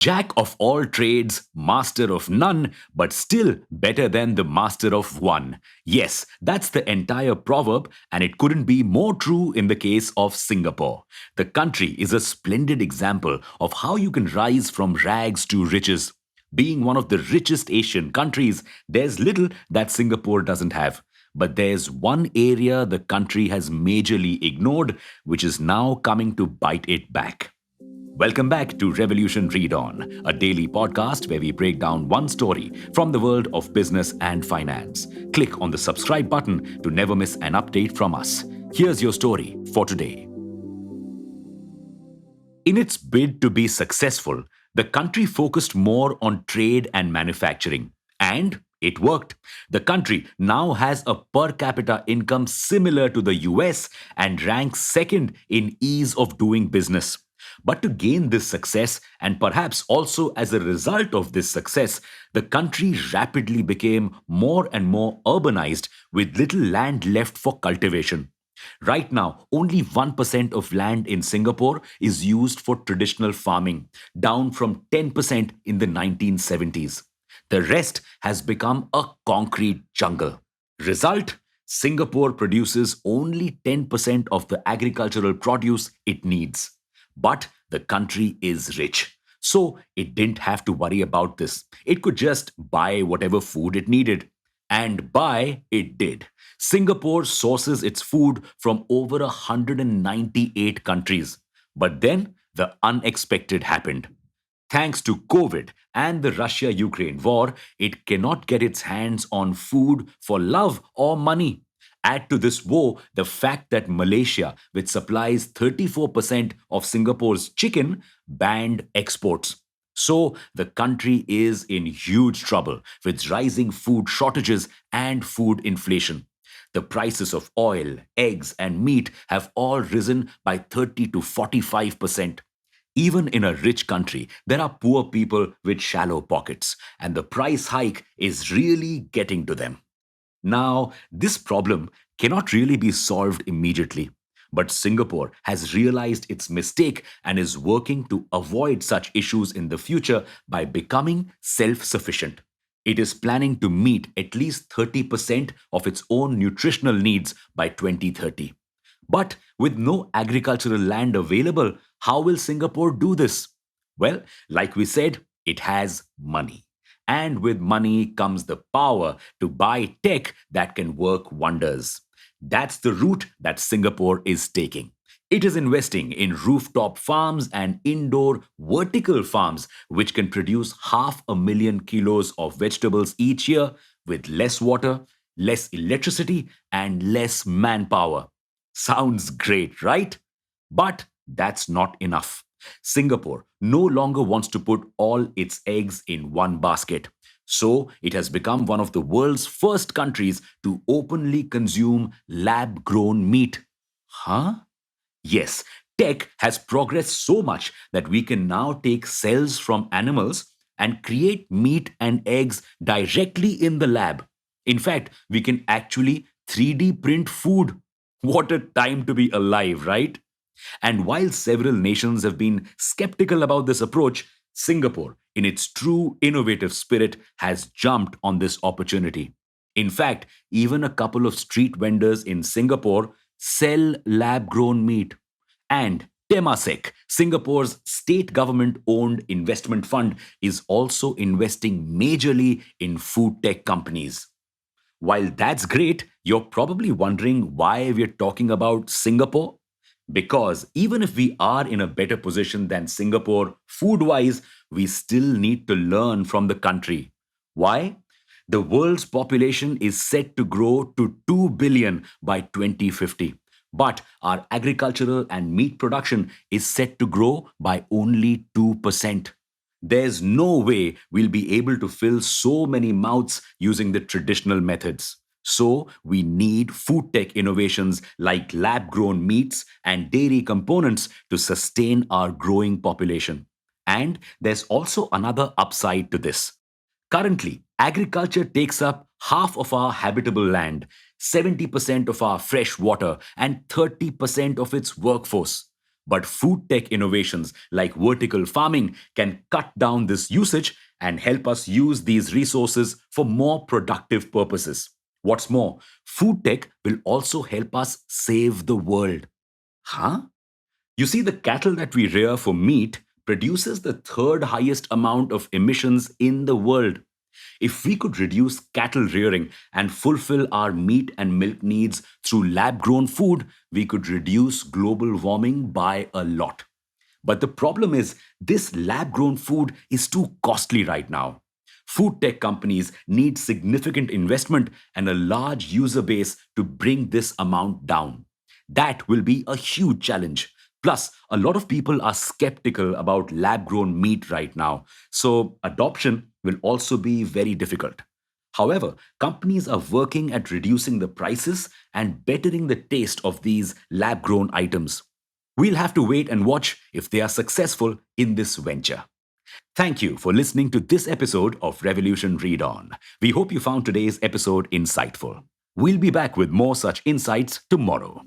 Jack of all trades, master of none, but still better than the master of one. Yes, that's the entire proverb, and it couldn't be more true in the case of Singapore. The country is a splendid example of how you can rise from rags to riches. Being one of the richest Asian countries, there's little that Singapore doesn't have. But there's one area the country has majorly ignored, which is now coming to bite it back. Welcome back to Revolution Read On, a daily podcast where we break down one story from the world of business and finance. Click on the subscribe button to never miss an update from us. Here's your story for today. In its bid to be successful, the country focused more on trade and manufacturing. And it worked. The country now has a per capita income similar to the US and ranks second in ease of doing business. But to gain this success, and perhaps also as a result of this success, the country rapidly became more and more urbanized with little land left for cultivation. Right now, only 1% of land in Singapore is used for traditional farming, down from 10% in the 1970s. The rest has become a concrete jungle. Result: Singapore produces only 10% of the agricultural produce it needs. But the country is rich. So it didn't have to worry about this. It could just buy whatever food it needed. And buy it did. Singapore sources its food from over 198 countries. But then the unexpected happened. Thanks to COVID and the Russia Ukraine war, it cannot get its hands on food for love or money. Add to this woe the fact that Malaysia, which supplies 34% of Singapore's chicken, banned exports. So the country is in huge trouble with rising food shortages and food inflation. The prices of oil, eggs, and meat have all risen by 30 to 45%. Even in a rich country, there are poor people with shallow pockets, and the price hike is really getting to them. Now, this problem cannot really be solved immediately. But Singapore has realized its mistake and is working to avoid such issues in the future by becoming self sufficient. It is planning to meet at least 30% of its own nutritional needs by 2030. But with no agricultural land available, how will Singapore do this? Well, like we said, it has money. And with money comes the power to buy tech that can work wonders. That's the route that Singapore is taking. It is investing in rooftop farms and indoor vertical farms, which can produce 500,000 kilos of vegetables each year with less water, less electricity, and less manpower. Sounds great, right? But that's not enough. Singapore no longer wants to put all its eggs in one basket. So it has become one of the world's first countries to openly consume lab grown meat. Huh? Yes, tech has progressed so much that we can now take cells from animals and create meat and eggs directly in the lab. In fact, we can actually 3D print food. What a time to be alive, right? And while several nations have been skeptical about this approach, Singapore, in its true innovative spirit, has jumped on this opportunity. In fact, even a couple of street vendors in Singapore sell lab grown meat. And Temasek, Singapore's state government owned investment fund, is also investing majorly in food tech companies. While that's great, you're probably wondering why we're talking about Singapore. Because even if we are in a better position than Singapore food wise, we still need to learn from the country. Why? The world's population is set to grow to 2 billion by 2050. But our agricultural and meat production is set to grow by only 2%. There's no way we'll be able to fill so many mouths using the traditional methods. So, we need food tech innovations like lab grown meats and dairy components to sustain our growing population. And there's also another upside to this. Currently, agriculture takes up half of our habitable land, 70% of our fresh water, and 30% of its workforce. But food tech innovations like vertical farming can cut down this usage and help us use these resources for more productive purposes. What's more, food tech will also help us save the world. Huh? You see, the cattle that we rear for meat produces the third highest amount of emissions in the world. If we could reduce cattle rearing and fulfill our meat and milk needs through lab grown food, we could reduce global warming by a lot. But the problem is, this lab grown food is too costly right now. Food tech companies need significant investment and a large user base to bring this amount down. That will be a huge challenge. Plus, a lot of people are skeptical about lab grown meat right now, so adoption will also be very difficult. However, companies are working at reducing the prices and bettering the taste of these lab grown items. We'll have to wait and watch if they are successful in this venture. Thank you for listening to this episode of Revolution Read On. We hope you found today's episode insightful. We'll be back with more such insights tomorrow.